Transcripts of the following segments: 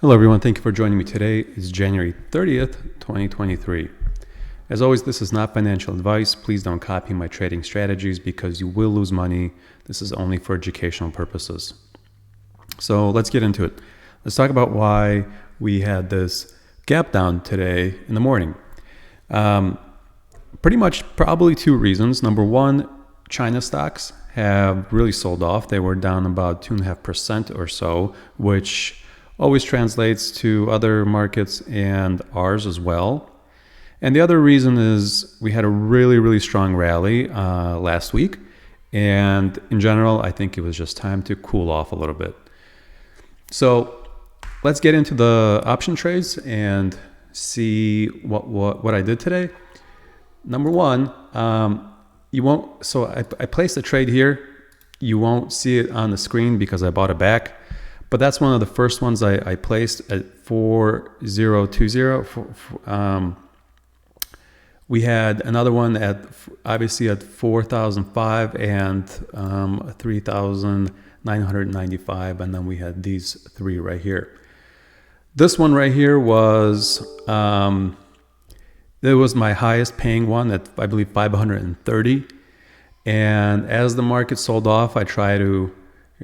Hello everyone, thank you for joining me today. It's January 30th, 2023. As always, this is not financial advice. Please don't copy my trading strategies because you will lose money. This is only for educational purposes. So let's get into it. Let's talk about why we had this gap down today in the morning. Pretty much probably two reasons. Number one, China stocks have really sold off. They were down about 2.5% or so, which always translates to other markets and ours as well. And the other reason is we had a really strong rally last week. And in general, I think it was just time to cool off a little bit. So let's get into the option trades and see what I did today. Number one, you won't. So I placed a trade here. You won't see it on the screen because I bought it back. But that's one of the first ones I placed at 4020. We had another one at 4,005 and 3,995, and then we had these three right here. This one right here was it was my highest paying one at I believe 530, and as the market sold off, I try to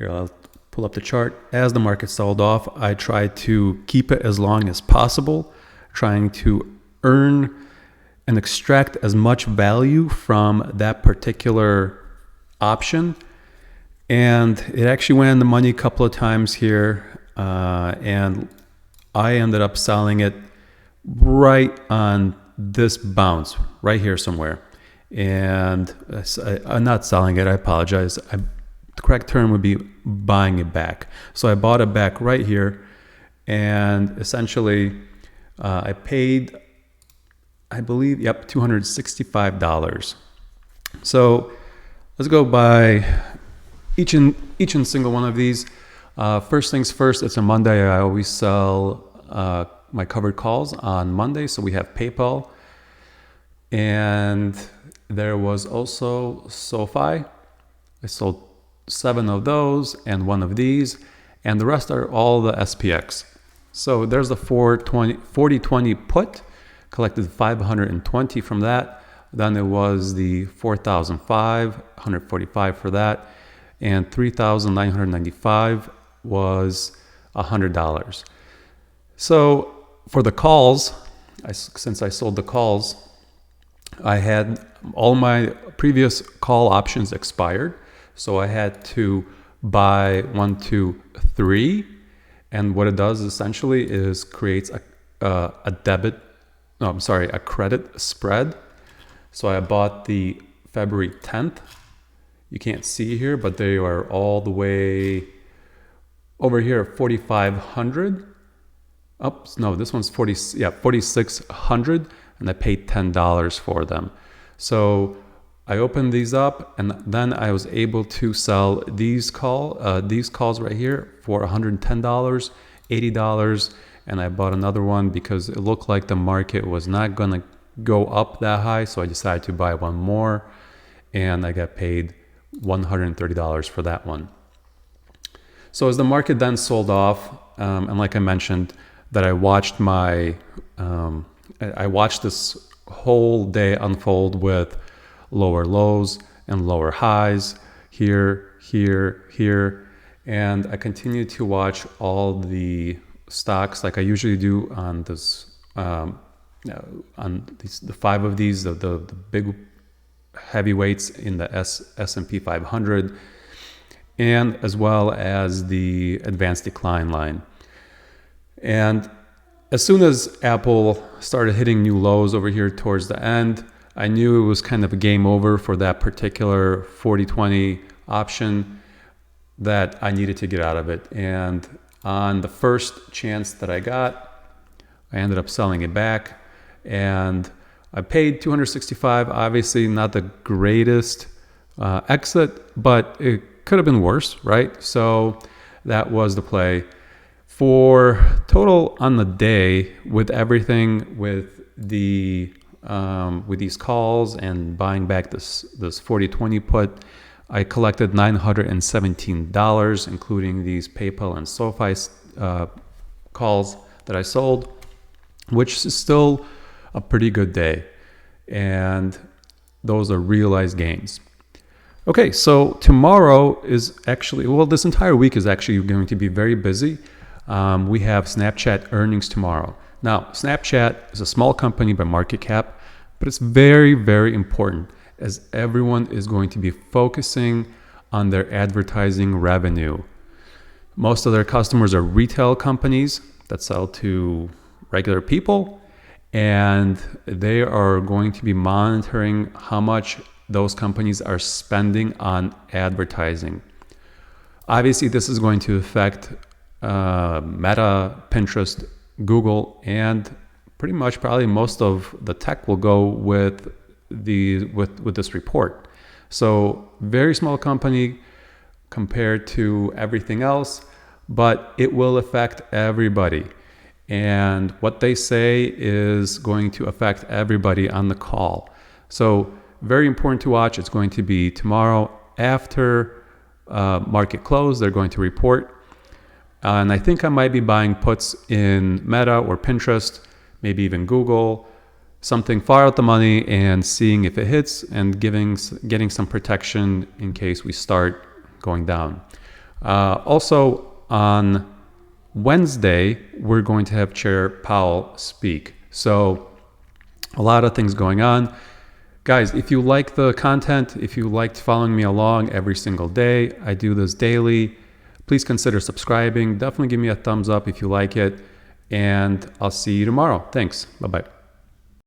I'll pull up the chart. As the market sold off, I tried to keep it as long as possible, trying to earn and extract as much value from that particular option. And it actually went in the money a couple of times here, and I ended up selling it right on this bounce right here somewhere. And I'm not selling it, I apologize. The correct term would be buying it back. So I bought it back right here, and essentially I paid, I believe, $265. So let's go by each and single one of these. First things first, it's a Monday. I always sell my covered calls on Monday. So we have PayPal, and there was also Sofi. I sold 7 of those and 1 of these, and the rest are all the SPX. So there's the 4020 put, collected 520 from that. Then it was the 4,005, 145 for that, and 3,995 was $100. So for the calls, since I sold the calls, I had all my previous call options expired. So I had to buy 1, 2, 3, and what it does essentially is creates a credit spread. So I bought the February 10th. You can't see here, but they are all the way over here at 4,500. Oops, no, this one's 4,600, and I paid $10 for them. So I opened these up, and then I was able to sell these calls right here for $110, $80, and I bought another one because it looked like the market was not gonna go up that high, so I decided to buy one more, and I got paid $130 for that one. So as the market then sold off, and like I mentioned, that I watched this whole day unfold with lower lows and lower highs here, and I continue to watch all the stocks like I usually do on this the 5 of these, the big heavyweights in the S&P 500, and as well as the advanced decline line. And as soon as Apple started hitting new lows over here towards the end, I knew it was kind of a game over for that particular 4020 option, that I needed to get out of it. And on the first chance that I got, I ended up selling it back, and I paid $265. Obviously not the greatest exit, but it could have been worse, right? So that was the play. For total on the day, with everything, with the with these calls and buying back this 4020 put, I collected $917, including these PayPal and Sofi calls that I sold, which is still a pretty good day. And those are realized gains. Okay, so tomorrow is actually, well, this entire week is actually going to be very busy. We have Snapchat earnings tomorrow. Now, Snapchat is a small company by market cap, but it's very, very important as everyone is going to be focusing on their advertising revenue. Most of their customers are retail companies that sell to regular people, and they are going to be monitoring how much those companies are spending on advertising. Obviously, this is going to affect Meta, Pinterest, Google, and pretty much probably most of the tech will go with this report. So very small company compared to everything else, but it will affect everybody. And what they say is going to affect everybody on the call. So very important to watch. It's going to be tomorrow after market close. They're going to report. And I think I might be buying puts in Meta or Pinterest, maybe even Google, something far out the money, and seeing if it hits and getting some protection in case we start going down. Also on Wednesday, we're going to have Chair Powell speak. So a lot of things going on. Guys, if you like the content, if you liked following me along every single day, I do this daily. Please consider subscribing. Definitely give me a thumbs up if you like it. And I'll see you tomorrow. Thanks. Bye-bye.